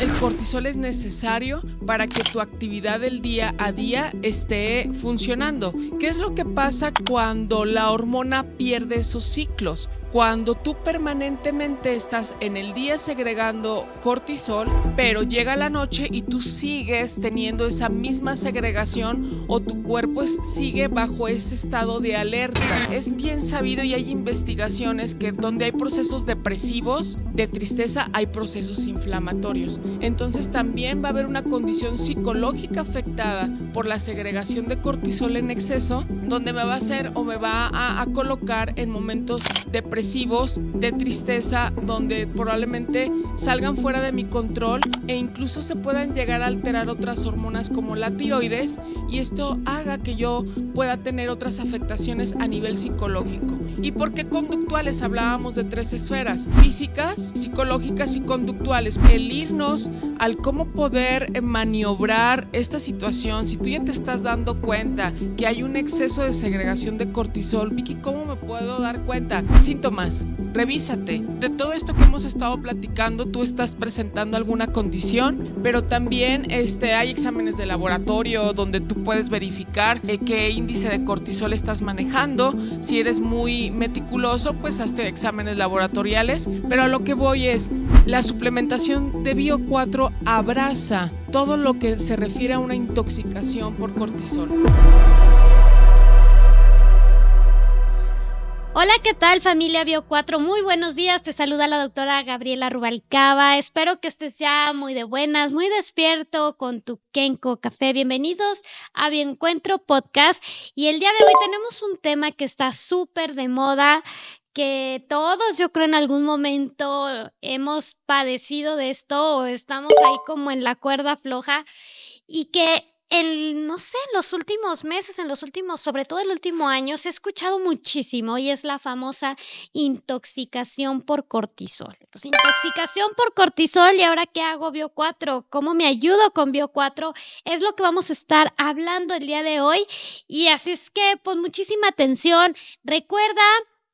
El cortisol es necesario para que tu actividad del día a día esté funcionando. ¿Qué es lo que pasa cuando la hormona pierde esos ciclos? Cuando tú permanentemente estás en el día segregando cortisol, pero llega la noche y tú sigues teniendo esa misma segregación o tu cuerpo sigue bajo ese estado de alerta. Es bien sabido y hay investigaciones que donde hay procesos depresivos, de tristeza, hay procesos inflamatorios. Entonces también va a haber una condición psicológica afectada por la segregación de cortisol en exceso, donde me va a hacer o me va a colocar en momentos depresivos, de tristeza, donde probablemente salgan fuera de mi control e incluso se puedan llegar a alterar otras hormonas como la tiroides, y esto haga que yo pueda tener otras afectaciones a nivel psicológico. ¿Y por qué conductuales? Hablábamos de 3 esferas: físicas, psicológicas y conductuales. El irnos al cómo poder maniobrar esta situación. Si tú ya te estás dando cuenta que hay un exceso de segregación de cortisol, Vicky, ¿cómo me puedo dar cuenta? Síntomas. Revísate. De todo esto que hemos estado platicando, tú estás presentando alguna condición, pero también hay exámenes de laboratorio donde tú puedes verificar qué índice de cortisol estás manejando. Si eres muy meticuloso, pues hazte exámenes laboratoriales. Pero a lo que voy es, la suplementación de Bio4 abraza todo lo que se refiere a una intoxicación por cortisol. Hola, ¿qué tal, familia Bio4? Muy buenos días, te saluda la doctora Gabriela Rubalcaba. Espero que estés ya muy de buenas, muy despierto con tu Kenko Café. Bienvenidos a Bioencuentro Podcast. Y el día de hoy tenemos un tema que está súper de moda, que todos, yo creo, en algún momento hemos padecido de esto o estamos ahí como en la cuerda floja, y que no sé, en los últimos meses, sobre todo el último año, se ha escuchado muchísimo, y es la famosa intoxicación por cortisol. Entonces, intoxicación por cortisol, ¿y ahora qué hago, Bio4? ¿Cómo me ayudo con Bio4? Es lo que vamos a estar hablando el día de hoy, y así es que pon muchísima atención. Recuerda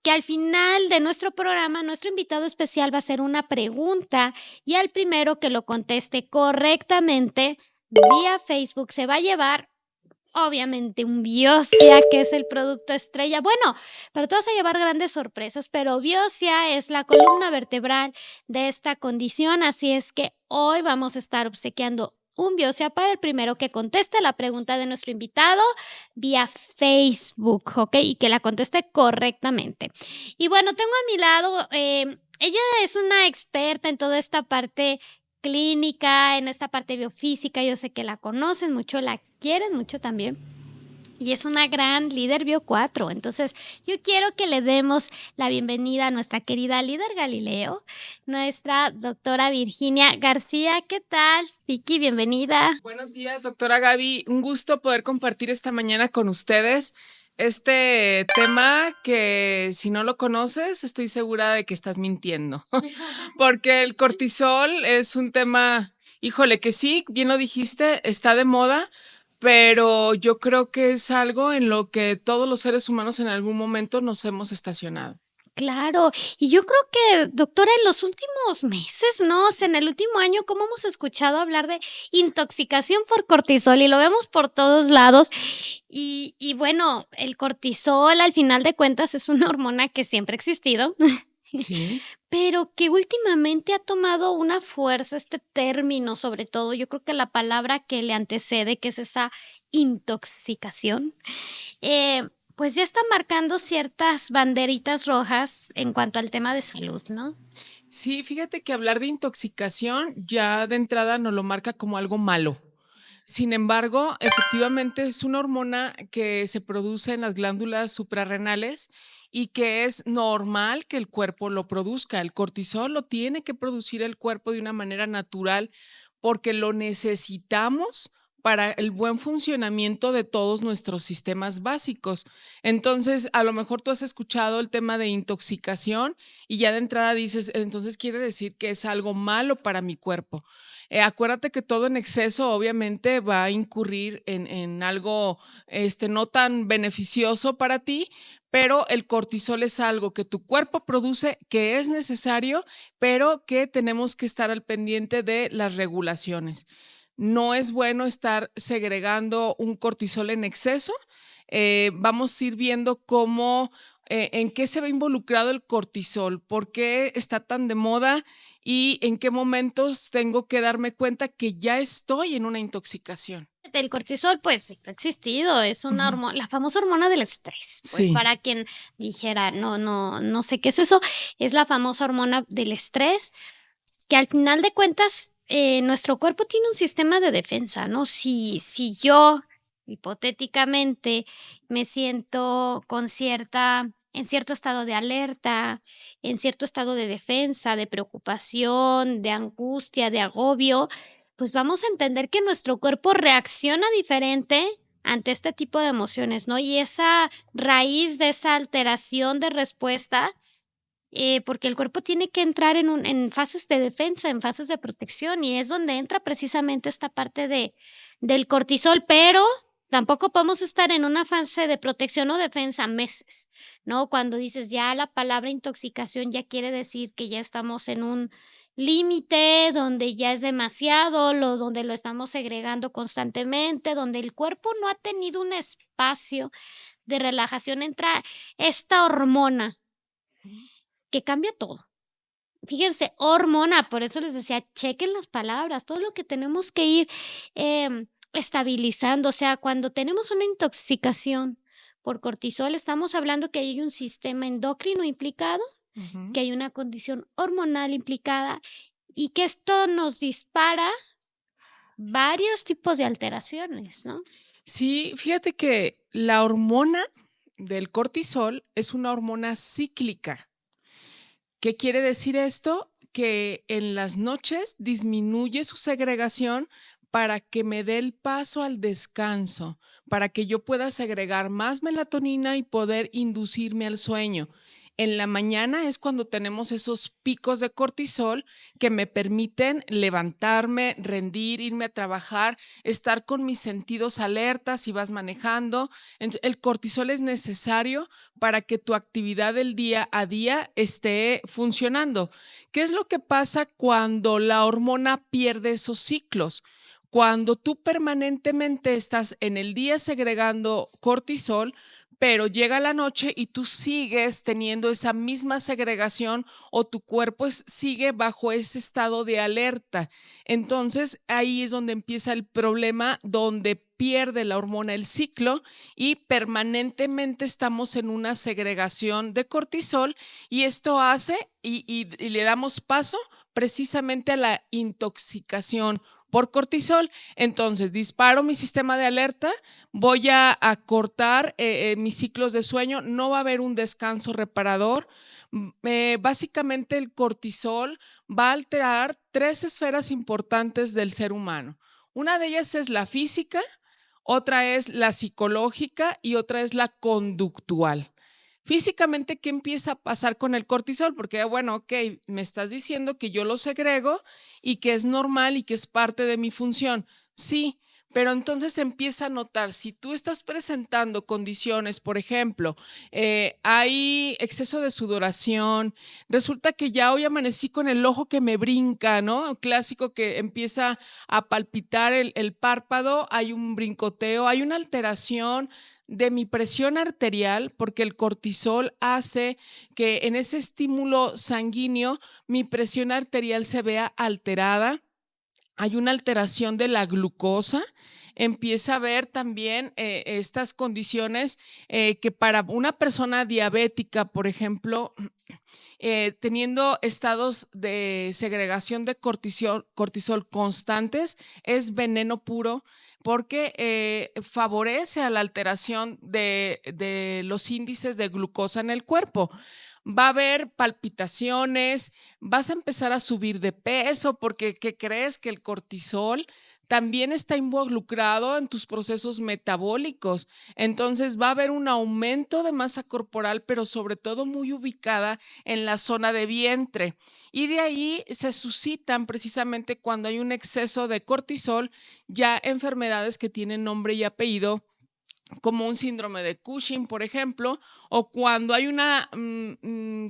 que al final de nuestro programa, nuestro invitado especial va a hacer una pregunta, y al primero que lo conteste correctamente vía Facebook se va a llevar, obviamente, un Biosia, que es el producto estrella. Bueno, pero te vas a llevar grandes sorpresas, pero Biosia es la columna vertebral de esta condición, así es que hoy vamos a estar obsequiando un Biosia para el primero que conteste la pregunta de nuestro invitado vía Facebook, ¿ok? Y que la conteste correctamente. Y bueno, tengo a mi lado, ella es una experta en toda esta parte clínica, en esta parte biofísica. Yo sé que la conocen mucho, la quieren mucho también, y es una gran líder Bio4. Entonces, yo quiero que le demos la bienvenida a nuestra querida líder Galileo, nuestra doctora Virginia García. ¿Qué tal, Vicky? Bienvenida. Buenos días, doctora Gaby. Un gusto poder compartir esta mañana con ustedes este tema que, si no lo conoces, estoy segura de que estás mintiendo. Porque el cortisol es un tema, híjole, que sí, bien lo dijiste, está de moda, pero yo creo que es algo en lo que todos los seres humanos en algún momento nos hemos estacionado. Claro, y yo creo que, doctora, en los últimos meses, ¿no? O sea, en el último año, ¿cómo hemos escuchado hablar de intoxicación por cortisol? Y lo vemos por todos lados. Y bueno, el cortisol, al final de cuentas, es una hormona que siempre ha existido, Sí. pero que últimamente ha tomado una fuerza este término. Sobre todo, yo creo que la palabra que le antecede, que es esa intoxicación, pues ya está marcando ciertas banderitas rojas en cuanto al tema de salud, ¿no? Sí, fíjate que hablar de intoxicación ya de entrada nos lo marca como algo malo. Sin embargo, efectivamente es una hormona que se produce en las glándulas suprarrenales y que es normal que el cuerpo lo produzca. El cortisol lo tiene que producir el cuerpo de una manera natural porque lo necesitamos para el buen funcionamiento de todos nuestros sistemas básicos. Entonces, a lo mejor tú has escuchado el tema de intoxicación y ya de entrada dices, entonces quiere decir que es algo malo para mi cuerpo. Acuérdate que todo en exceso obviamente va a incurrir en algo no tan beneficioso para ti, pero el cortisol es algo que tu cuerpo produce, que es necesario, pero que tenemos que estar al pendiente de las regulaciones. No es bueno estar segregando un cortisol en exceso. Vamos a ir viendo cómo, en qué se ve involucrado el cortisol, por qué está tan de moda y en qué momentos tengo que darme cuenta que ya estoy en una intoxicación. El cortisol, pues, siempre ha existido, es una Ujú. hormona, la famosa hormona del estrés. Pues, Sí. para quien dijera: No sé qué es eso", es la famosa hormona del estrés, que al final de cuentas, nuestro cuerpo tiene un sistema de defensa, ¿no? Si yo, hipotéticamente, me siento con cierta en cierto estado de alerta, en cierto estado de defensa, de preocupación, de angustia, de agobio, pues vamos a entender que nuestro cuerpo reacciona diferente ante este tipo de emociones, ¿no? Y esa raíz de esa alteración de respuesta, porque el cuerpo tiene que entrar en fases de defensa, en fases de protección, y es donde entra precisamente esta parte del cortisol, pero tampoco podemos estar en una fase de protección o defensa meses, ¿no? Cuando dices ya la palabra intoxicación ya quiere decir que ya estamos en un límite donde ya es demasiado, donde lo estamos segregando constantemente, donde el cuerpo no ha tenido un espacio de relajación, entra esta hormona que cambia todo. Fíjense, hormona, por eso les decía, chequen las palabras, todo lo que tenemos que ir estabilizando. O sea, cuando tenemos una intoxicación por cortisol, estamos hablando que hay un sistema endocrino implicado, Ujú. que hay una condición hormonal implicada y que esto nos dispara varios tipos de alteraciones, ¿no? Sí, fíjate que la hormona del cortisol es una hormona cíclica. ¿Qué quiere decir esto? Que en las noches disminuye su segregación para que me dé el paso al descanso, para que yo pueda segregar más melatonina y poder inducirme al sueño. En la mañana es cuando tenemos esos picos de cortisol que me permiten levantarme, rendir, irme a trabajar, estar con mis sentidos alertas si vas manejando. El cortisol es necesario para que tu actividad del día a día esté funcionando. ¿Qué es lo que pasa cuando la hormona pierde esos ciclos? Cuando tú permanentemente estás en el día segregando cortisol, pero llega la noche y tú sigues teniendo esa misma segregación o tu cuerpo sigue bajo ese estado de alerta. Entonces ahí es donde empieza el problema, donde pierde la hormona el ciclo y permanentemente estamos en una segregación de cortisol y esto hace y le damos paso precisamente a la intoxicación por cortisol. Entonces disparo mi sistema de alerta, voy a cortar mis ciclos de sueño, no va a haber un descanso reparador. Básicamente el cortisol va a alterar tres esferas importantes del ser humano. Una de ellas es la física, otra es la psicológica y otra es la conductual. Físicamente, ¿qué empieza a pasar con el cortisol? Porque, bueno, ok, me estás diciendo que yo lo segrego y que es normal y que es parte de mi función. Sí, pero entonces empieza a notar, si tú estás presentando condiciones, por ejemplo, hay exceso de sudoración, resulta que ya hoy amanecí con el ojo que me brinca, ¿no? Clásico que empieza a palpitar el párpado, hay un brincoteo, hay una alteración de mi presión arterial, porque el cortisol hace que en ese estímulo sanguíneo mi presión arterial se vea alterada. Hay una alteración de la glucosa, empieza a haber también estas condiciones que para una persona diabética, por ejemplo, teniendo estados de segregación de cortisol constantes, es veneno puro porque favorece a la alteración de los índices de glucosa en el cuerpo. Va a haber palpitaciones, vas a empezar a subir de peso porque ¿qué crees? Que el cortisol también está involucrado en tus procesos metabólicos. Entonces va a haber un aumento de masa corporal, pero sobre todo muy ubicada en la zona de vientre. Y de ahí se suscitan precisamente cuando hay un exceso de cortisol, ya enfermedades que tienen nombre y apellido como un síndrome de Cushing, por ejemplo, o cuando hay una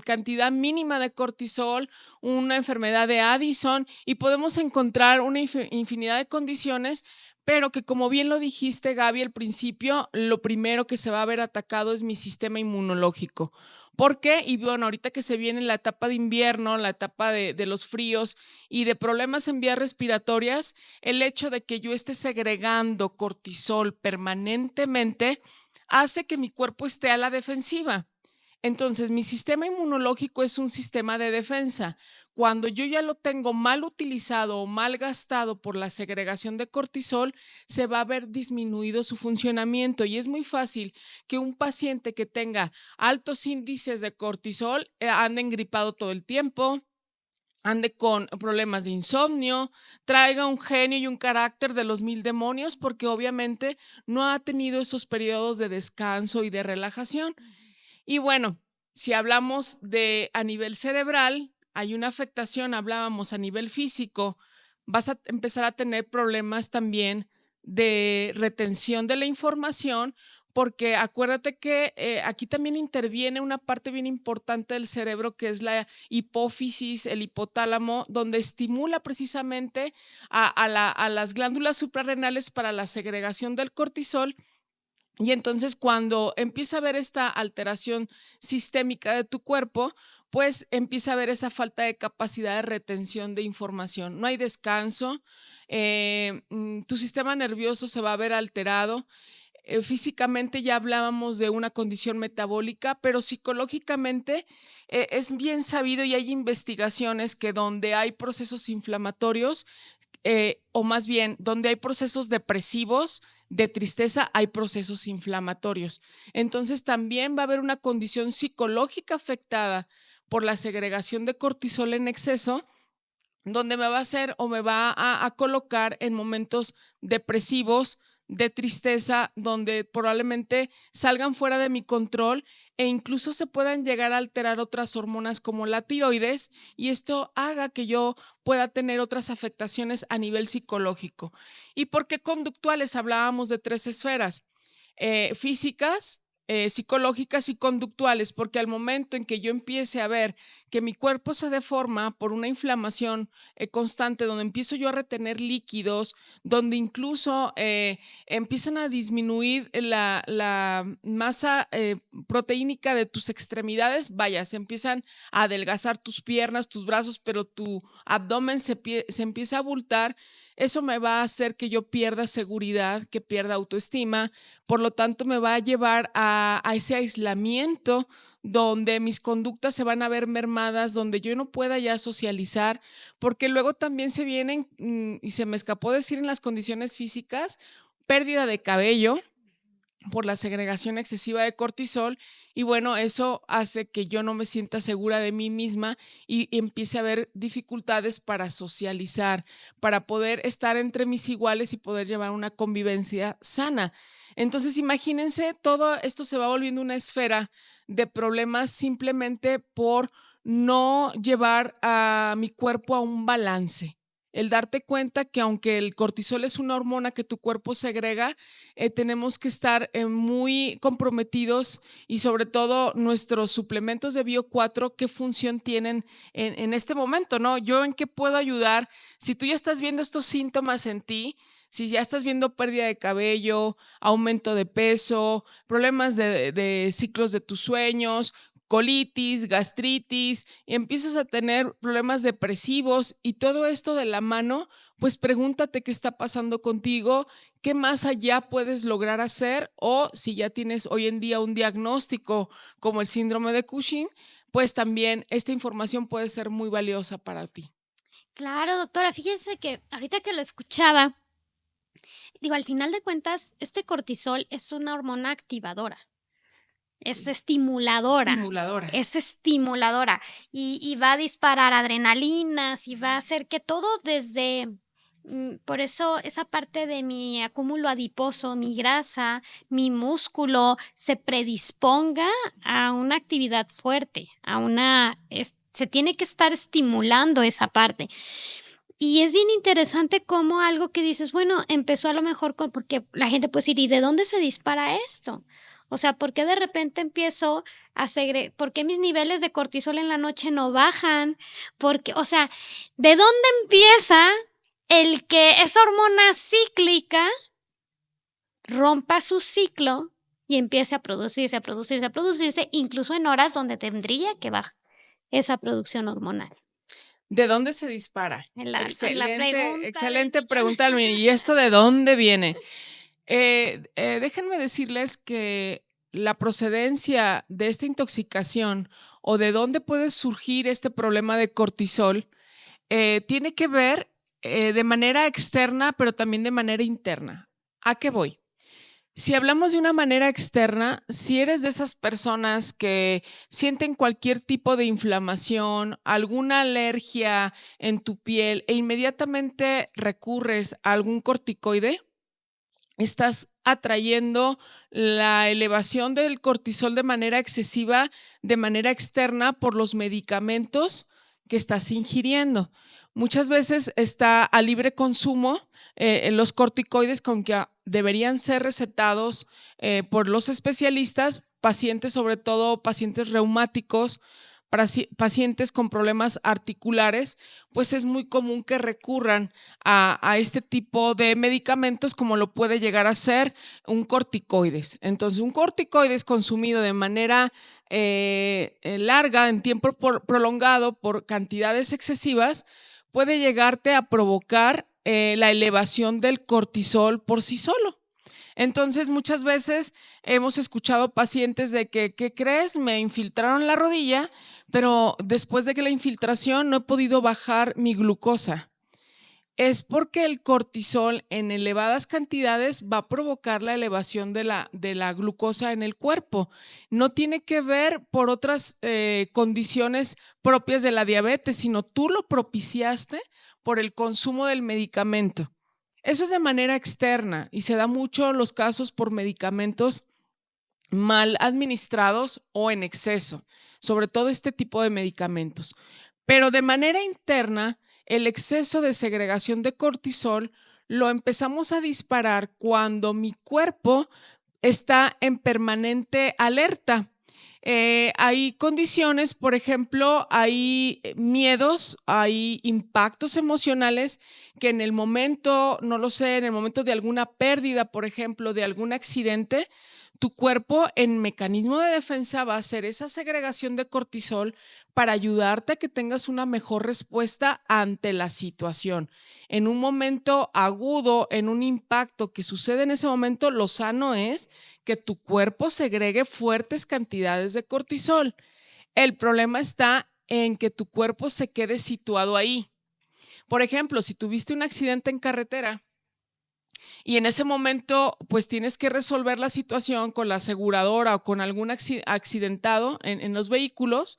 cantidad mínima de cortisol, una enfermedad de Addison, y podemos encontrar una infinidad de condiciones, pero que, como bien lo dijiste, Gaby, al principio, lo primero que se va a ver atacado es mi sistema inmunológico. ¿Por qué? Y bueno, ahorita que se viene la etapa de invierno, la etapa de los fríos y de problemas en vías respiratorias, el hecho de que yo esté segregando cortisol permanentemente hace que mi cuerpo esté a la defensiva. Entonces, mi sistema inmunológico es un sistema de defensa. Cuando yo ya lo tengo mal utilizado o mal gastado por la segregación de cortisol, se va a ver disminuido su funcionamiento y es muy fácil que un paciente que tenga altos índices de cortisol ande engripado todo el tiempo, ande con problemas de insomnio, traiga un genio y un carácter de los mil demonios porque obviamente no ha tenido esos periodos de descanso y de relajación. Y bueno, si hablamos de a nivel cerebral, hay una afectación, hablábamos a nivel físico, vas a empezar a tener problemas también de retención de la información, porque acuérdate que aquí también interviene una parte bien importante del cerebro que es la hipófisis, el hipotálamo, donde estimula precisamente a las glándulas suprarrenales para la segregación del cortisol. Y entonces cuando empieza a haber esta alteración sistémica de tu cuerpo, pues empieza a haber esa falta de capacidad de retención de información. No hay descanso, tu sistema nervioso se va a ver alterado. Físicamente ya hablábamos de una condición metabólica, pero psicológicamente es bien sabido y hay investigaciones que donde hay procesos inflamatorios, o más bien donde hay procesos depresivos, de tristeza, hay procesos inflamatorios. Entonces también va a haber una condición psicológica afectada por la segregación de cortisol en exceso, donde me va a hacer o me va a colocar en momentos depresivos, de tristeza, donde probablemente salgan fuera de mi control e incluso se puedan llegar a alterar otras hormonas como la tiroides y esto haga que yo pueda tener otras afectaciones a nivel psicológico. ¿Y por qué conductuales? Hablábamos de tres esferas, físicas, psicológicas y conductuales, porque al momento en que yo empiece a ver que mi cuerpo se deforma por una inflamación constante, donde empiezo yo a retener líquidos, donde incluso empiezan a disminuir la masa proteínica de tus extremidades, vaya, se empiezan a adelgazar tus piernas, tus brazos, pero tu abdomen se empieza a abultar. Eso me va a hacer que yo pierda seguridad, que pierda autoestima, por lo tanto me va a llevar a ese aislamiento donde mis conductas se van a ver mermadas, donde yo no pueda ya socializar, porque luego también se vienen, y se me escapó decir en las condiciones físicas, pérdida de cabello por la segregación excesiva de cortisol y bueno, eso hace que yo no me sienta segura de mí misma y empiece a haber dificultades para socializar, para poder estar entre mis iguales y poder llevar una convivencia sana. Entonces, imagínense, todo esto se va volviendo una esfera de problemas simplemente por no llevar a mi cuerpo a un balance. El darte cuenta que aunque el cortisol es una hormona que tu cuerpo segrega, tenemos que estar muy comprometidos y sobre todo nuestros suplementos de Bio4, qué función tienen en este momento, ¿no? Yo en qué puedo ayudar. Si tú ya estás viendo estos síntomas en ti, si ya estás viendo pérdida de cabello, aumento de peso, problemas de ciclos de tus sueños, colitis, gastritis, y empiezas a tener problemas depresivos y todo esto de la mano, pues pregúntate qué está pasando contigo, qué más allá puedes lograr hacer o si ya tienes hoy en día un diagnóstico como el síndrome de Cushing, pues también esta información puede ser muy valiosa para ti. Claro, doctora, fíjense que ahorita que lo escuchaba, digo, al final de cuentas, este cortisol es una hormona activadora. Es Sí. estimuladora, Estimuladora. es estimuladora y va a disparar adrenalinas y va a hacer que todo desde, por eso esa parte de mi acúmulo adiposo, mi grasa, mi músculo se predisponga a una actividad fuerte, se tiene que estar estimulando esa parte. Y es bien interesante cómo algo que dices, bueno, empezó a lo mejor porque la gente puede decir, ¿y de dónde se dispara esto? O sea, ¿por qué de repente empiezo por qué mis niveles de cortisol en la noche no bajan? Porque, o sea, ¿de dónde empieza el que esa hormona cíclica rompa su ciclo y empiece a producirse, a producirse, a producirse, incluso en horas donde tendría que bajar esa producción hormonal? ¿De dónde se dispara? En la pregunta Excelente pregunta, Luis. ¿Y esto de dónde viene? Déjenme decirles que la procedencia de esta intoxicación o de dónde puede surgir este problema de cortisol tiene que ver de manera externa, pero también de manera interna. ¿A qué voy? Si hablamos de una manera externa, si eres de esas personas que sienten cualquier tipo de inflamación, alguna alergia en tu piel e inmediatamente recurres a algún corticoide, estás atrayendo la elevación del cortisol de manera excesiva, de manera externa por los medicamentos que estás ingiriendo. Muchas veces está a libre consumo los corticoides con que deberían ser recetados por los especialistas, pacientes, sobre todo pacientes reumáticos, pacientes con problemas articulares, pues es muy común que recurran a este tipo de medicamentos como lo puede llegar a ser un corticoides. Entonces, un corticoides consumido de manera larga, en tiempo prolongado, por cantidades excesivas, puede llegarte a provocar la elevación del cortisol por sí solo. Entonces, muchas veces hemos escuchado pacientes de que, ¿qué crees? Me infiltraron la rodilla, pero después de que la infiltración no he podido bajar mi glucosa. Es porque el cortisol en elevadas cantidades va a provocar la elevación de la glucosa en el cuerpo. No tiene que ver por otras condiciones propias de la diabetes, sino tú lo propiciaste por el consumo del medicamento. Eso es de manera externa y se da mucho los casos por medicamentos mal administrados o en exceso, sobre todo este tipo de medicamentos. Pero de manera interna, el exceso de segregación de cortisol lo empezamos a disparar cuando mi cuerpo está en permanente alerta. Hay condiciones, por ejemplo, hay miedos, hay impactos emocionales que en el momento, no lo sé, en el momento de alguna pérdida, por ejemplo, de algún accidente, tu cuerpo en mecanismo de defensa va a hacer esa segregación de cortisol para ayudarte a que tengas una mejor respuesta ante la situación. En un momento agudo, en un impacto que sucede en ese momento, lo sano es que tu cuerpo segregue fuertes cantidades de cortisol. El problema está en que tu cuerpo se quede situado ahí. Por ejemplo, si tuviste un accidente en carretera y en ese momento pues tienes que resolver la situación con la aseguradora o con algún accidentado en los vehículos,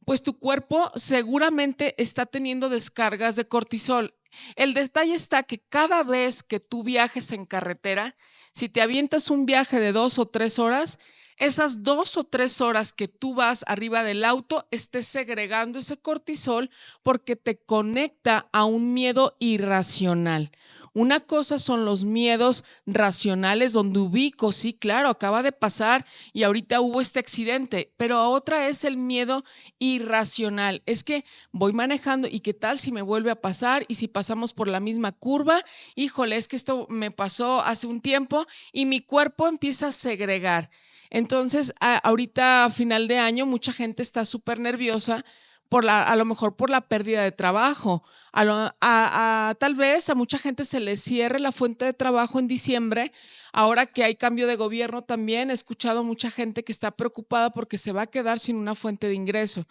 pues tu cuerpo seguramente está teniendo descargas de cortisol. El detalle está que cada vez que tú viajes en carretera, si te avientas un viaje de 2 o 3 horas, esas 2 o 3 horas que tú vas arriba del auto estés segregando ese cortisol porque te conecta a un miedo irracional. Una cosa son los miedos racionales donde ubico, sí, claro, acaba de pasar y ahorita hubo este accidente, pero otra es el miedo irracional. Es que voy manejando y qué tal si me vuelve a pasar y si pasamos por la misma curva, híjole, es que esto me pasó hace un tiempo y mi cuerpo empieza a segregar. Entonces, ahorita a final de año mucha gente está súper nerviosa a lo mejor por la pérdida de trabajo. Tal vez a mucha gente se le cierre la fuente de trabajo en diciembre. Ahora que hay cambio de gobierno también, he escuchado mucha gente que está preocupada porque se va a quedar sin una fuente de ingreso.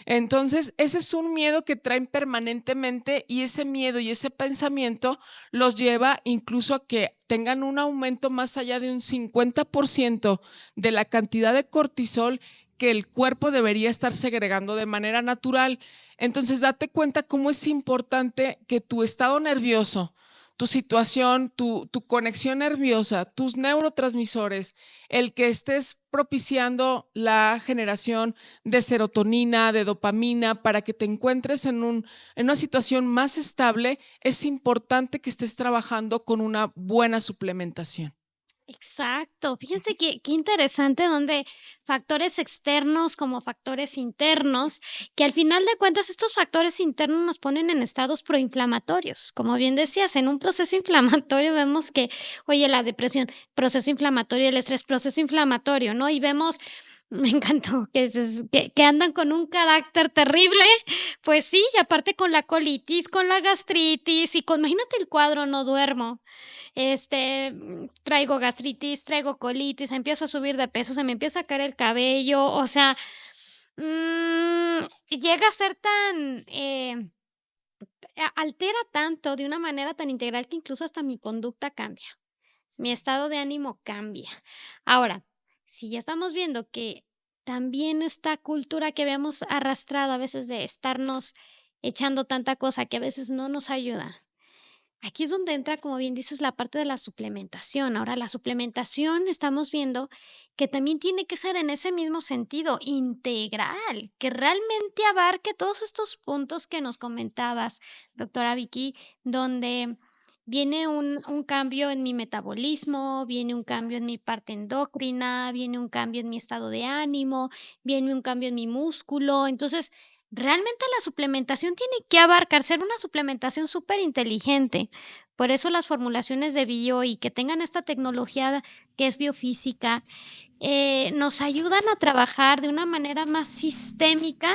Entonces, ese es un miedo que traen permanentemente y ese miedo y ese pensamiento los lleva incluso a que tengan un aumento más allá de un 50% de la cantidad de cortisol que el cuerpo debería estar segregando de manera natural. Entonces, date cuenta cómo es importante que tu estado nervioso, tu situación, tu conexión nerviosa, tus neurotransmisores, el que estés propiciando la generación de serotonina, de dopamina, para que te encuentres en una situación más estable, es importante que estés trabajando con una buena suplementación. Exacto. Fíjense qué interesante donde factores externos como factores internos, que al final de cuentas estos factores internos nos ponen en estados proinflamatorios. Como bien decías, en un proceso inflamatorio vemos que, oye, la depresión, proceso inflamatorio, el estrés, proceso inflamatorio, ¿no? Y vemos, me encantó que andan con un carácter terrible, pues sí, y aparte con la colitis, con la gastritis y con, imagínate el cuadro, no duermo. Traigo gastritis, traigo colitis, empiezo a subir de peso, se me empieza a caer el cabello, o sea, llega a ser tan, altera tanto de una manera tan integral que incluso hasta mi conducta cambia, mi estado de ánimo cambia. Ahora, si ya estamos viendo que también esta cultura que habíamos arrastrado a veces de estarnos echando tanta cosa que a veces no nos ayuda. Aquí es donde entra, como bien dices, la parte de la suplementación. Ahora, la suplementación estamos viendo que también tiene que ser en ese mismo sentido, integral, que realmente abarque todos estos puntos que nos comentabas, doctora Vicky, donde viene un cambio en mi metabolismo, viene un cambio en mi parte endocrina, viene un cambio en mi estado de ánimo, viene un cambio en mi músculo. Entonces, realmente la suplementación tiene que abarcar, ser una suplementación súper inteligente. Por eso las formulaciones de bio y que tengan esta tecnología que es biofísica, nos ayudan a trabajar de una manera más sistémica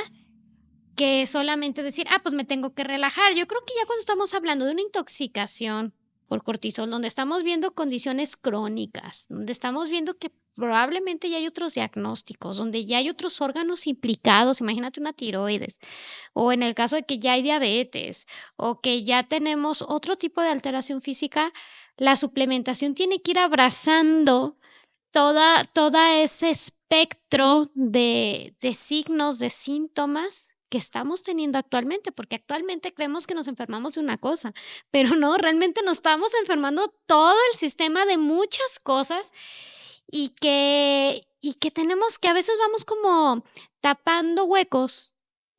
que solamente decir, pues me tengo que relajar. Yo creo que ya cuando estamos hablando de una intoxicación por cortisol, donde estamos viendo condiciones crónicas, donde estamos viendo que probablemente ya hay otros diagnósticos, donde ya hay otros órganos implicados, imagínate una tiroides, o en el caso de que ya hay diabetes, o que ya tenemos otro tipo de alteración física, la suplementación tiene que ir abrazando toda ese espectro de signos, de síntomas que estamos teniendo actualmente, porque actualmente creemos que nos enfermamos de una cosa, pero no, realmente nos estamos enfermando todo el sistema de muchas cosas y que tenemos que a veces vamos como tapando huecos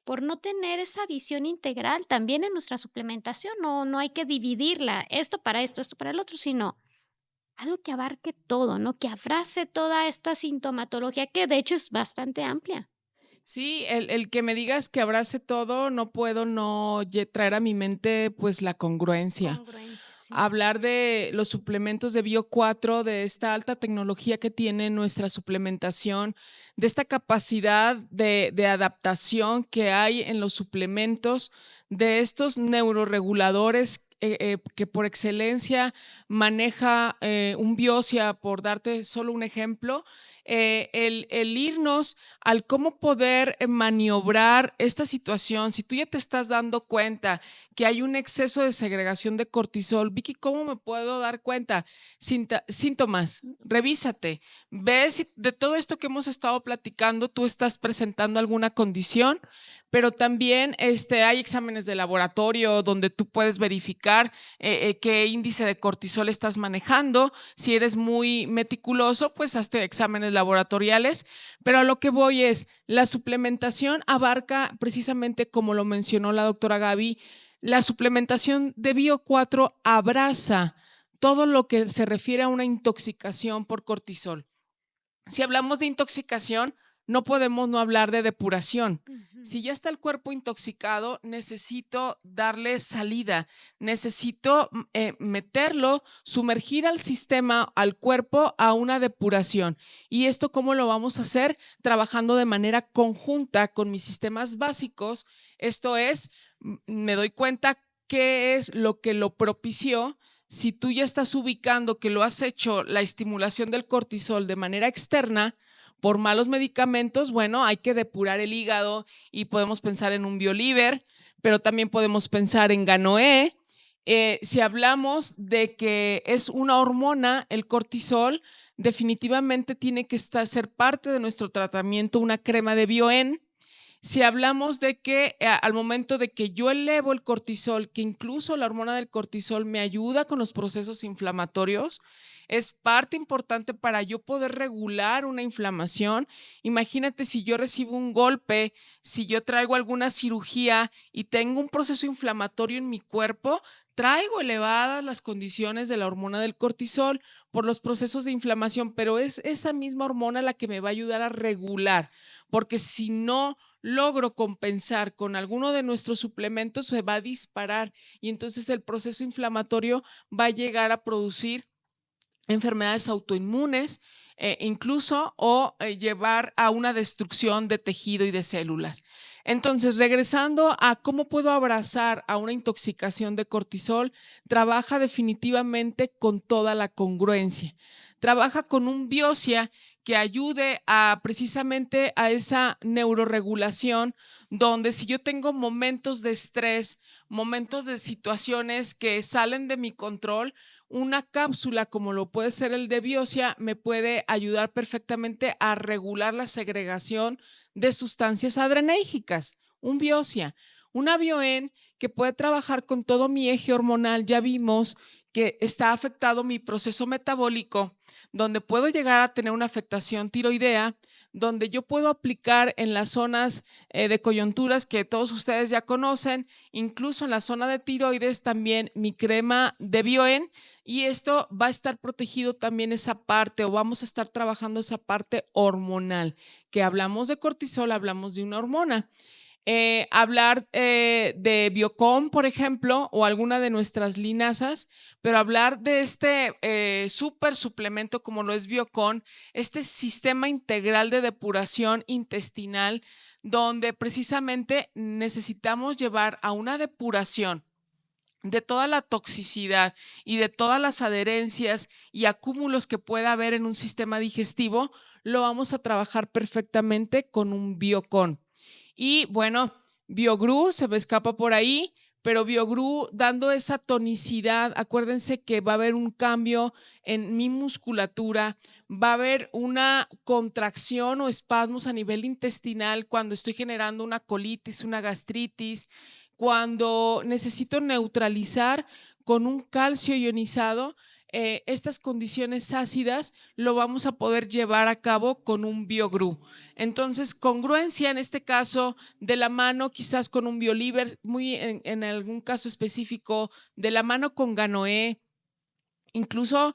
por no tener esa visión integral también en nuestra suplementación. No hay que dividirla, esto para el otro, sino algo que abarque todo, ¿no? Que abrace toda esta sintomatología que de hecho es bastante amplia. Sí, el que me digas que abrace todo, no puedo no traer a mi mente pues la congruencia. Congruencia, sí. Hablar de los suplementos de Bio 4, de esta alta tecnología que tiene nuestra suplementación, de esta capacidad de adaptación que hay en los suplementos, de estos neuroreguladores que por excelencia maneja un Biosia, por darte solo un ejemplo, el irnos al cómo poder maniobrar esta situación. Si tú ya te estás dando cuenta que hay un exceso de segregación de cortisol, Vicky, ¿cómo me puedo dar cuenta? Síntomas, revísate, ve si de todo esto que hemos estado platicando tú estás presentando alguna condición, pero también hay exámenes de laboratorio donde tú puedes verificar qué índice de cortisol estás manejando. Si eres muy meticuloso, pues hazte exámenes laboratoriales, pero a lo que voy es, la suplementación abarca precisamente como lo mencionó la doctora Gaby, la suplementación de Bio 4 abraza todo lo que se refiere a una intoxicación por cortisol. Si hablamos de intoxicación, no podemos no hablar de depuración. Si ya está el cuerpo intoxicado, necesito darle salida, necesito meterlo, sumergir al sistema, al cuerpo, a una depuración. ¿Y esto cómo lo vamos a hacer? Trabajando de manera conjunta con mis sistemas básicos. Esto es, me doy cuenta qué es lo que lo propició. Si tú ya estás ubicando que lo has hecho, la estimulación del cortisol de manera externa, por malos medicamentos, bueno, hay que depurar el hígado y podemos pensar en un Bioliver, pero también podemos pensar en Ganoe. Si hablamos de que es una hormona, el cortisol, definitivamente tiene que ser parte de nuestro tratamiento una crema de Bioen. Si hablamos de que al momento de que yo elevo el cortisol, que incluso la hormona del cortisol me ayuda con los procesos inflamatorios, es parte importante para yo poder regular una inflamación. Imagínate si yo recibo un golpe, si yo traigo alguna cirugía y tengo un proceso inflamatorio en mi cuerpo, traigo elevadas las condiciones de la hormona del cortisol por los procesos de inflamación, pero es esa misma hormona la que me va a ayudar a regular, porque si no logro compensar con alguno de nuestros suplementos, se va a disparar y entonces el proceso inflamatorio va a llegar a producir enfermedades autoinmunes, incluso o llevar a una destrucción de tejido y de células. Entonces, regresando a cómo puedo abrazar a una intoxicación de cortisol, trabaja definitivamente con toda la congruencia. Trabaja con un biosia que ayude a precisamente a esa neuroregulación, donde si yo tengo momentos de estrés, momentos de situaciones que salen de mi control, una cápsula como lo puede ser el de Biosia me puede ayudar perfectamente a regular la segregación de sustancias adrenérgicas. Un Biosia, una Bioen que puede trabajar con todo mi eje hormonal. Ya vimos que está afectado mi proceso metabólico, donde puedo llegar a tener una afectación tiroidea, donde yo puedo aplicar en las zonas de coyunturas que todos ustedes ya conocen, incluso en la zona de tiroides también mi crema de Bioen, y esto va a estar protegido también esa parte, o vamos a estar trabajando esa parte hormonal, que hablamos de cortisol, hablamos de una hormona. Hablar de Biocom, por ejemplo, o alguna de nuestras linasas, pero hablar de este súper suplemento como lo es Biocon, este sistema integral de depuración intestinal, donde precisamente necesitamos llevar a una depuración de toda la toxicidad y de todas las adherencias y acúmulos que pueda haber en un sistema digestivo, lo vamos a trabajar perfectamente con un Biocon. Y bueno, Biogru se me escapa por ahí, pero Biogru dando esa tonicidad, acuérdense que va a haber un cambio en mi musculatura, va a haber una contracción o espasmos a nivel intestinal cuando estoy generando una colitis, una gastritis, cuando necesito neutralizar con un calcio ionizado. Estas condiciones ácidas lo vamos a poder llevar a cabo con un Biogru. Entonces, congruencia en este caso de la mano, quizás con un Bioliver, muy en algún caso específico, de la mano con Ganoé. Incluso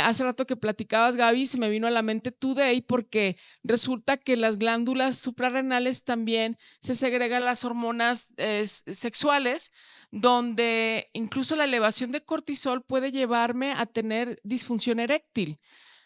hace rato que platicabas, Gaby, se me vino a la mente Today porque resulta que las glándulas suprarrenales también se segregan las hormonas sexuales, donde incluso la elevación de cortisol puede llevarme a tener disfunción eréctil,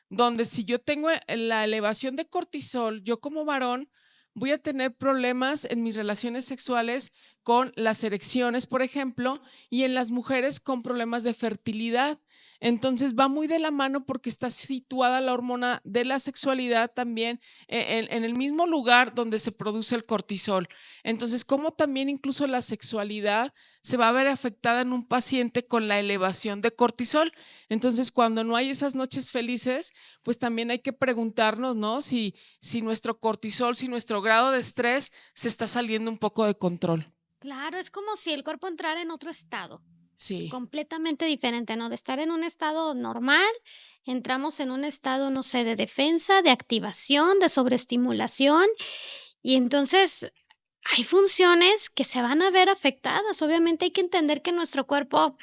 donde si yo tengo la elevación de cortisol, yo como varón voy a tener problemas en mis relaciones sexuales con las erecciones, por ejemplo, y en las mujeres con problemas de fertilidad. Entonces va muy de la mano porque está situada la hormona de la sexualidad también en el mismo lugar donde se produce el cortisol. Entonces, como también incluso la sexualidad se va a ver afectada en un paciente con la elevación de cortisol. Entonces, cuando no hay esas noches felices, pues también hay que preguntarnos, ¿no? Si nuestro cortisol, si nuestro grado de estrés se está saliendo un poco de control. Claro, es como si el cuerpo entrara en otro estado, Sí. completamente diferente, ¿no? De estar en un estado normal, entramos en un estado, no sé, de defensa, de activación, de sobreestimulación, y entonces hay funciones que se van a ver afectadas. Obviamente hay que entender que nuestro cuerpo,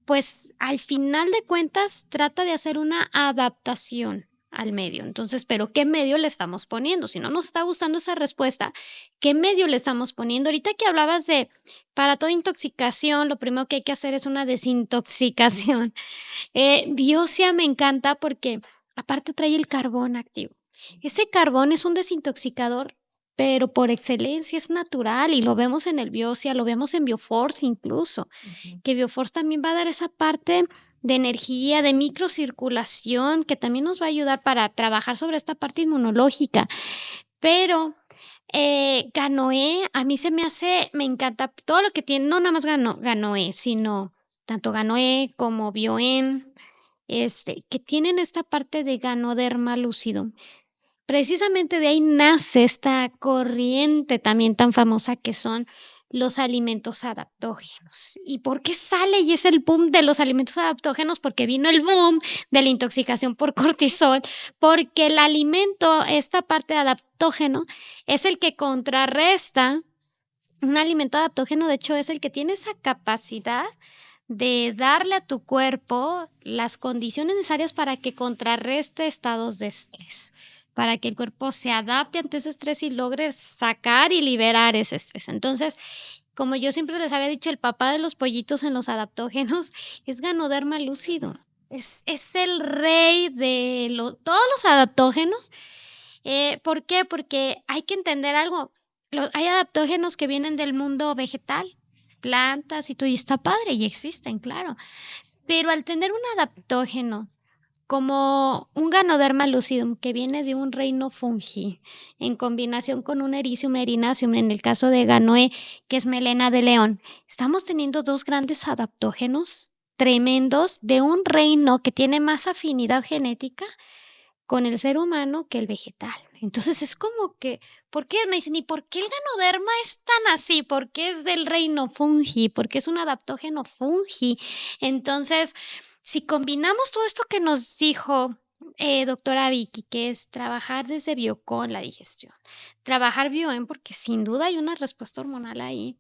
pues al final de cuentas, trata de hacer una adaptación al medio. Entonces, ¿pero qué medio le estamos poniendo? Si no nos está gustando esa respuesta, ¿qué medio le estamos poniendo? Ahorita que hablabas de, para toda intoxicación, lo primero que hay que hacer es una desintoxicación. Biosia me encanta porque aparte trae el carbón activo. Ese carbón es un desintoxicador, pero por excelencia es natural y lo vemos en el Biosia, lo vemos en Bioforce incluso, Ujú. que Bioforce también va a dar esa parte de energía, de microcirculación, que también nos va a ayudar para trabajar sobre esta parte inmunológica. Pero Ganoé, a mí se me hace, me encanta todo lo que tiene, no nada más Ganoé, sino tanto Ganoé como Bioen, que tienen esta parte de Ganoderma lúcido. Precisamente de ahí nace esta corriente también tan famosa que son los alimentos adaptógenos. ¿Y por qué sale y es el boom de los alimentos adaptógenos? Porque vino el boom de la intoxicación por cortisol, porque el alimento, esta parte adaptógeno, es el que contrarresta. Un alimento adaptógeno, de hecho, es el que tiene esa capacidad de darle a tu cuerpo las condiciones necesarias para que contrarreste estados de estrés, para que el cuerpo se adapte ante ese estrés y logre sacar y liberar ese estrés. Entonces, como yo siempre les había dicho, el papá de los pollitos en los adaptógenos es Ganoderma lucidum. Es el rey de todos los adaptógenos. ¿Por qué? Porque hay que entender algo. Hay adaptógenos que vienen del mundo vegetal, plantas y todo, y está padre, y existen, claro. Pero al tener un adaptógeno como un Ganoderma lucidum que viene de un reino fungi, en combinación con un Ericium erinaceum, en el caso de Ganoe, que es melena de león, estamos teniendo dos grandes adaptógenos tremendos de un reino que tiene más afinidad genética con el ser humano que el vegetal. Entonces es como que, ¿por qué? Me dicen, ¿y por qué el Ganoderma es tan así? ¿Por qué es del reino fungi? ¿Por qué es un adaptógeno fungi? Entonces, si combinamos todo esto que nos dijo doctora Vicky, que es trabajar desde Biocon la digestión, trabajar Bioen, porque sin duda hay una respuesta hormonal ahí,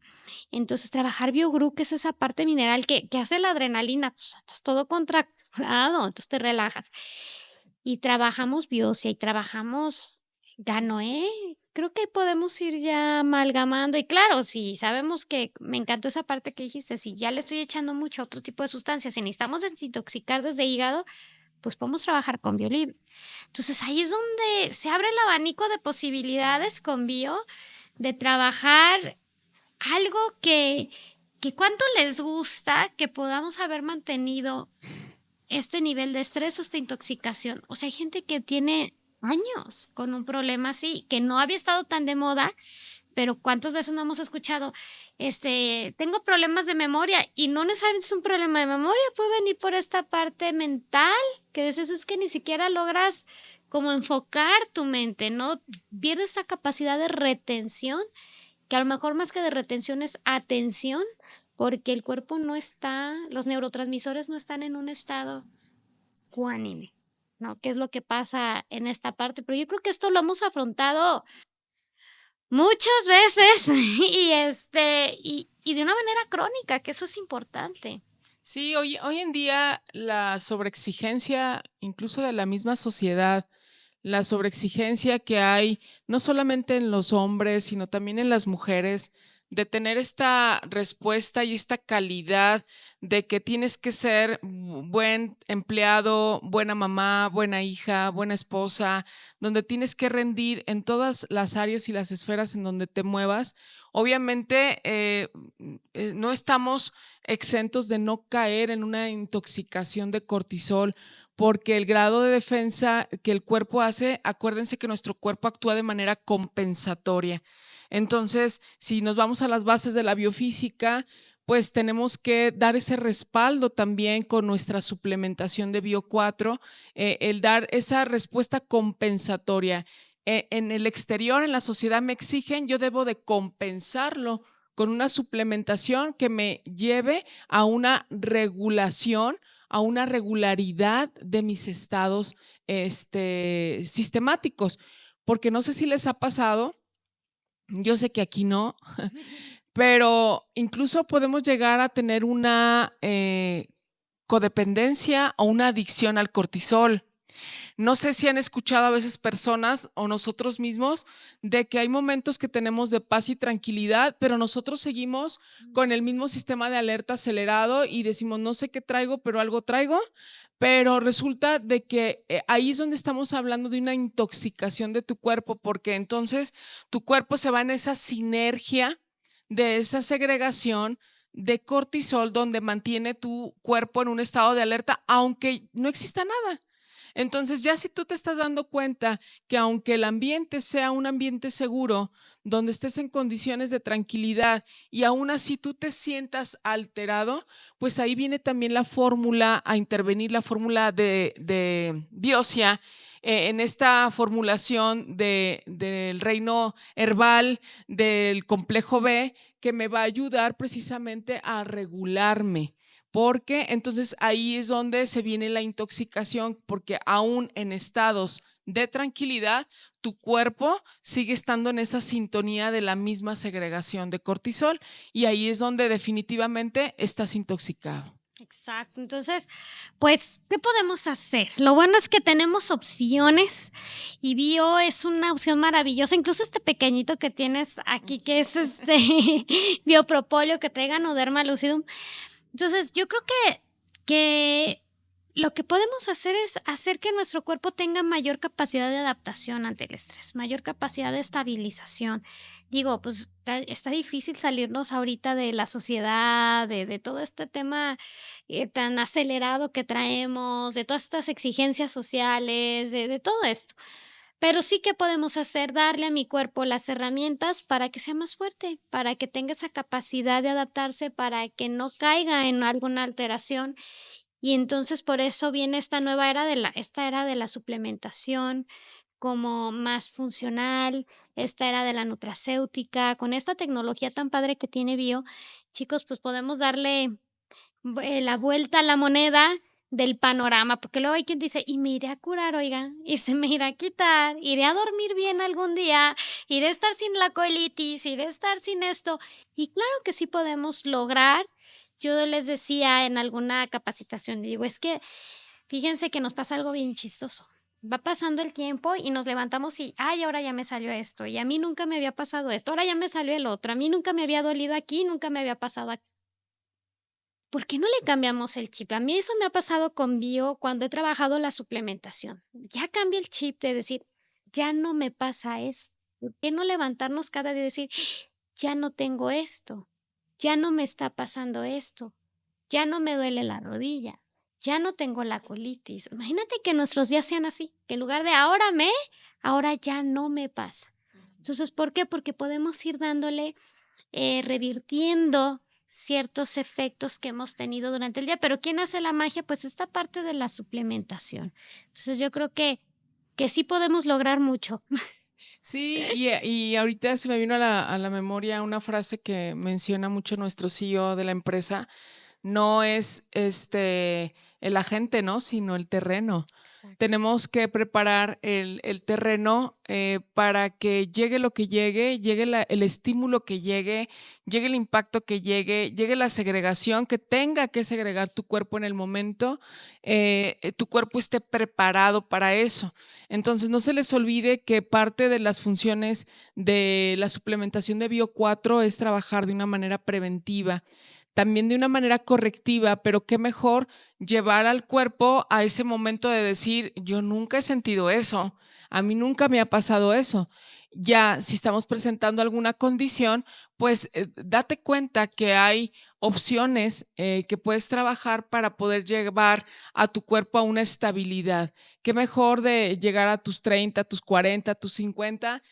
entonces trabajar BioGru, que es esa parte mineral que hace la adrenalina, pues estás todo contracturado, entonces te relajas. Y trabajamos Biosia y trabajamos Ganoe. Creo que podemos ir ya amalgamando. Y claro, si sabemos que me encantó esa parte que dijiste, si ya le estoy echando mucho a otro tipo de sustancias y necesitamos desintoxicar desde hígado, pues podemos trabajar con Biolibre. Entonces ahí es donde se abre el abanico de posibilidades con Bio, de trabajar algo que cuánto les gusta que podamos haber mantenido este nivel de estrés o esta intoxicación. O sea, hay gente que tiene años con un problema así, que no había estado tan de moda, pero ¿cuántas veces no hemos escuchado? Tengo problemas de memoria y no necesariamente es un problema de memoria, puede venir por esta parte mental, que dices es que ni siquiera logras como enfocar tu mente, ¿no? Pierdes esa capacidad de retención, que a lo mejor más que de retención es atención, porque el cuerpo no está, los neurotransmisores no están en un estado cuánime, ¿no? ¿Qué es lo que pasa en esta parte? Pero yo creo que esto lo hemos afrontado muchas veces y de una manera crónica, que eso es importante. Sí, hoy en día la sobreexigencia, incluso de la misma sociedad, la sobreexigencia que hay, no solamente en los hombres, sino también en las mujeres, de tener esta respuesta y esta calidad de que tienes que ser buen empleado, buena mamá, buena hija, buena esposa, donde tienes que rendir en todas las áreas y las esferas en donde te muevas. Obviamente no estamos exentos de no caer en una intoxicación de cortisol, porque el grado de defensa que el cuerpo hace, acuérdense que nuestro cuerpo actúa de manera compensatoria. Entonces, si nos vamos a las bases de la biofísica, pues tenemos que dar ese respaldo también con nuestra suplementación de Bio4, el dar esa respuesta compensatoria. En el exterior, en la sociedad me exigen, yo debo de compensarlo con una suplementación que me lleve a una regulación, a una regularidad de mis estados sistemáticos. Porque no sé si les ha pasado, yo sé que aquí no, pero incluso podemos llegar a tener una codependencia o una adicción al cortisol. No sé si han escuchado a veces personas o nosotros mismos de que hay momentos que tenemos de paz y tranquilidad, pero nosotros seguimos con el mismo sistema de alerta acelerado y decimos, no sé qué traigo, pero algo traigo. Pero resulta de que ahí es donde estamos hablando de una intoxicación de tu cuerpo, porque entonces tu cuerpo se va en esa sinergia de esa segregación de cortisol donde mantiene tu cuerpo en un estado de alerta, aunque no exista nada. Entonces, ya si tú te estás dando cuenta que aunque el ambiente sea un ambiente seguro, donde estés en condiciones de tranquilidad y aún así tú te sientas alterado, pues ahí viene también la fórmula a intervenir, la fórmula de Biosia, en esta formulación del reino herbal, del complejo B, que me va a ayudar precisamente a regularme. Porque entonces ahí es donde se viene la intoxicación, porque aún en estados de tranquilidad, tu cuerpo sigue estando en esa sintonía de la misma segregación de cortisol y ahí es donde definitivamente estás intoxicado. Exacto. Entonces, pues, ¿qué podemos hacer? Lo bueno es que tenemos opciones y Bio es una opción maravillosa. Incluso este pequeñito que tienes aquí, que es Biopropóleo, que trae Ganoderma lucidum. Entonces, yo creo que lo que podemos hacer es hacer que nuestro cuerpo tenga mayor capacidad de adaptación ante el estrés, mayor capacidad de estabilización. Digo, pues está difícil salirnos ahorita de la sociedad, de todo este tema tan acelerado que traemos, de todas estas exigencias sociales, de todo esto. Pero sí que podemos hacer, darle a mi cuerpo las herramientas para que sea más fuerte, para que tenga esa capacidad de adaptarse, para que no caiga en alguna alteración. Y entonces por eso viene esta nueva era esta era de la suplementación como más funcional, esta era de la nutracéutica, con esta tecnología tan padre que tiene Bio, chicos, pues podemos darle la vuelta a la moneda del panorama, porque luego hay quien dice, y me iré a curar, oiga, y se me irá a quitar, iré a dormir bien algún día, iré a estar sin la colitis, iré a estar sin esto. Y claro que sí podemos lograr. Yo les decía en alguna capacitación, digo, es que fíjense que nos pasa algo bien chistoso. Va pasando el tiempo y nos levantamos y, ay, ahora ya me salió esto, y a mí nunca me había pasado esto, ahora ya me salió el otro, a mí nunca me había dolido aquí, nunca me había pasado aquí. ¿Por qué no le cambiamos el chip? A mí eso me ha pasado con Bio cuando he trabajado la suplementación. Ya cambia el chip de decir, ya no me pasa eso. ¿Por qué no levantarnos cada día y decir, ya no tengo esto, ya no me está pasando esto, ya no me duele la rodilla, ya no tengo la colitis? Imagínate que nuestros días sean así, que en lugar de ahora ya no me pasa. Entonces, ¿por qué? Porque podemos ir dándole, revirtiendo ciertos efectos que hemos tenido durante el día. Pero ¿quién hace la magia? Pues esta parte de la suplementación. Entonces yo creo que sí podemos lograr mucho. Sí, y ahorita se me vino a la memoria una frase que menciona mucho nuestro CEO de la empresa. No es el agente, ¿no? Sino el terreno. Exacto. Tenemos que preparar el terreno para que llegue lo que llegue, el estímulo que llegue el impacto que llegue la segregación que tenga que segregar tu cuerpo en el momento, tu cuerpo esté preparado para eso. Entonces no se les olvide que parte de las funciones de la suplementación de Bio 4 es trabajar de una manera preventiva, también de una manera correctiva, pero qué mejor llevar al cuerpo a ese momento de decir, yo nunca he sentido eso, a mí nunca me ha pasado eso. Ya si estamos presentando alguna condición, pues date cuenta que hay opciones que puedes trabajar para poder llevar a tu cuerpo a una estabilidad. Qué mejor de llegar a tus 30, a tus 40, a tus 50,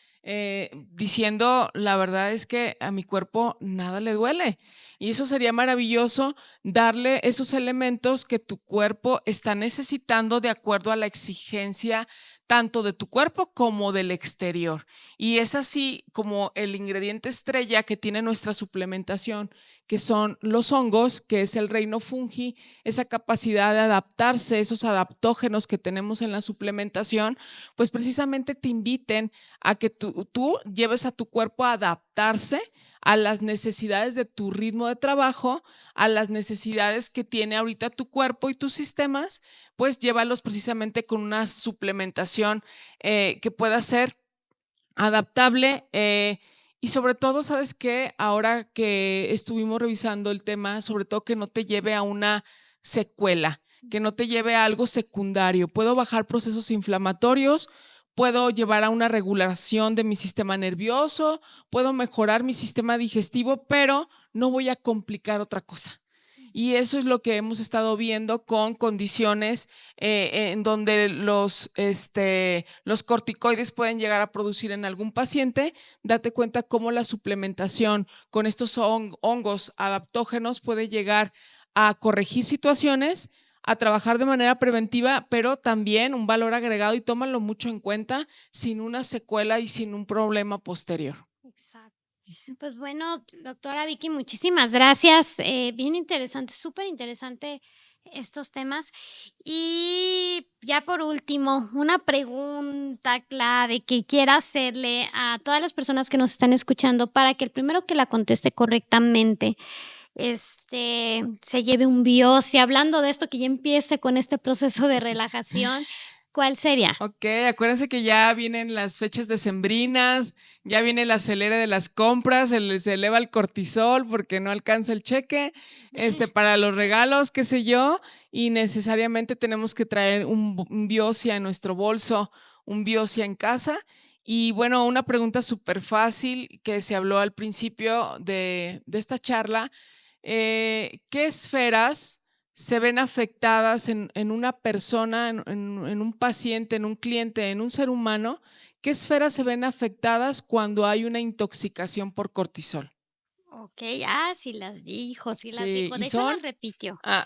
diciendo, la verdad es que a mi cuerpo nada le duele. Y eso sería maravilloso, darle esos elementos que tu cuerpo está necesitando de acuerdo a la exigencia tanto de tu cuerpo como del exterior. Y es así como el ingrediente estrella que tiene nuestra suplementación, que son los hongos, que es el reino fungi, esa capacidad de adaptarse, esos adaptógenos que tenemos en la suplementación, pues precisamente te inviten a que tú lleves a tu cuerpo a adaptarse a las necesidades de tu ritmo de trabajo, a las necesidades que tiene ahorita tu cuerpo y tus sistemas, pues llévalos precisamente con una suplementación que pueda ser adaptable y sobre todo, ¿sabes qué? Ahora que estuvimos revisando el tema, sobre todo que no te lleve a una secuela, que no te lleve a algo secundario. Puedo bajar procesos inflamatorios, puedo llevar a una regulación de mi sistema nervioso, puedo mejorar mi sistema digestivo, pero no voy a complicar otra cosa. Y eso es lo que hemos estado viendo con condiciones en donde los corticoides pueden llegar a producir en algún paciente. Date cuenta cómo la suplementación con estos hongos adaptógenos puede llegar a corregir situaciones, a trabajar de manera preventiva, pero también un valor agregado y tómalo mucho en cuenta sin una secuela y sin un problema posterior. Exacto. Pues bueno, doctora Vicky, muchísimas gracias. Bien interesante, súper interesante estos temas. Y ya por último, una pregunta clave que quiera hacerle a todas las personas que nos están escuchando para que el primero que la conteste correctamente, se lleve un bios y hablando de esto, que ya empiece con este proceso de relajación, ¿cuál sería? Ok, acuérdense que ya vienen las fechas decembrinas, ya viene el acelere de las compras, se eleva el cortisol porque no alcanza el cheque, para los regalos, qué sé yo, y necesariamente tenemos que traer un Biosia en nuestro bolso, un Biosia en casa. Y bueno, una pregunta súper fácil que se habló al principio de esta charla. ¿Qué esferas se ven afectadas en una persona, en un paciente, en un cliente, en un ser humano? ¿Qué esferas se ven afectadas cuando hay una intoxicación por cortisol? Ok, sí las dijo, sí las Sí, dijo. ¿y De hecho, son? las repitió. Ah,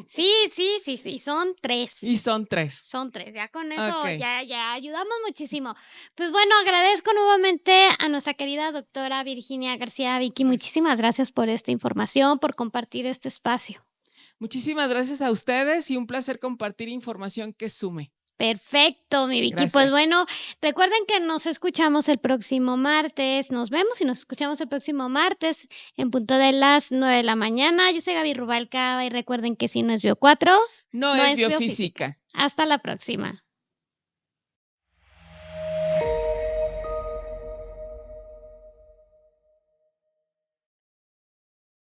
Sí, sí, sí, sí, son y 3. son 3. Son 3, ya con eso Ok. ya ayudamos muchísimo. Pues bueno, agradezco nuevamente a nuestra querida doctora Virginia García. Vicky, Gracias. muchísimas gracias por esta información, por compartir este espacio. Muchísimas gracias a ustedes y un placer compartir información que sume. Perfecto, mi Vicky. Pues Gracias. bueno, recuerden que nos escuchamos el próximo martes. Nos vemos y nos escuchamos el próximo martes en punto de las 9 de la mañana. Yo soy Gaby Rubalcaba y recuerden que si no es Bio 4, No no es es biofísica. biofísica. Hasta la próxima.